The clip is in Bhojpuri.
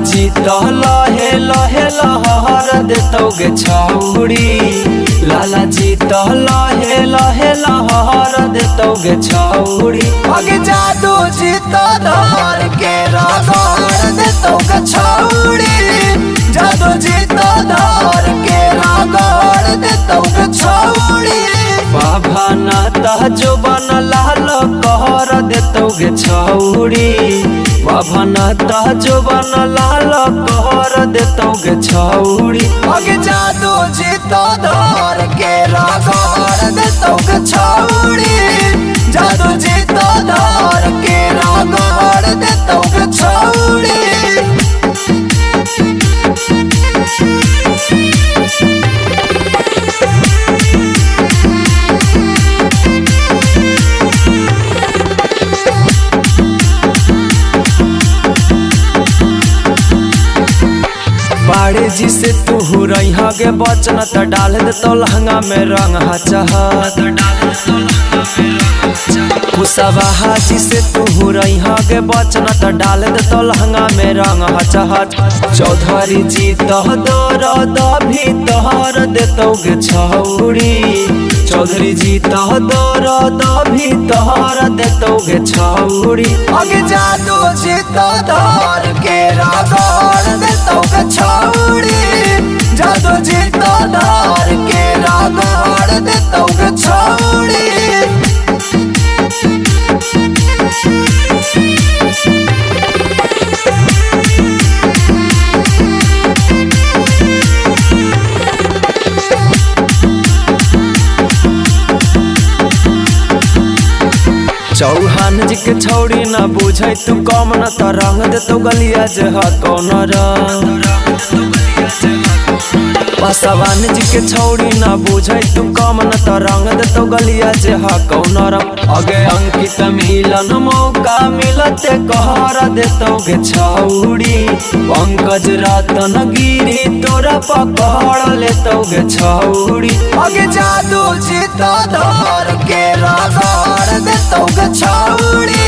जी तो लहे लहे लहर देतौ गे छौड़ी। लाला जी तो लहे लहे लहर देतौ गे छौड़ी। अगे जादू जी तो धर के रगड़ देतौ गे छौड़ी। जादू जी तो धर के रगड़ देतौ गे छौड़ी। बाबा नाता जो बन लाल कहर देतौ गे छौड़ी। बाबा नाता जो बन लाल कहर देतौ गे छौड़ी। अगे जादू जी तो धर के रगड़ देतौ गे छौड़ी। जादू जी तो धर के रगड़ देतौ गे छौड़ी। बाड़े जी से तू रहा गे बचन त डाल दे तो लहंगा में रंग हचहत। कुशवाहा जी से तू रहा गे बचन त डाल दे तो लहंगा में रंग हचहत। चौधरी जी तो दर भी तहर देतौ गे छौड़ी। चौधरी जी तो दर भी तहर देतौ गे छौड़ी। अगे जादू जी तो धर के रगड़ देतौ गे छौड़ी। जादू जी तो धर के रगड़ देतौ गे छौड़ी। चौहान जी के छौड़ी न बुझै तू कम न त रंग देतौ गलिया जे ह कौन रंग। पासवान जी के छौड़ी न बुझै तू कम न त रंग देतौ गलिया जे ह कौन रंग। अगे अंकित मिलन मौका मिलते कहर देतौ गे छौड़ी। पंकज रतन गिरी तोरा पकड़ लेतौ गे छौड़ी। अगे जादू जी तो धर के रगड़ देतौ गे छौड़ी।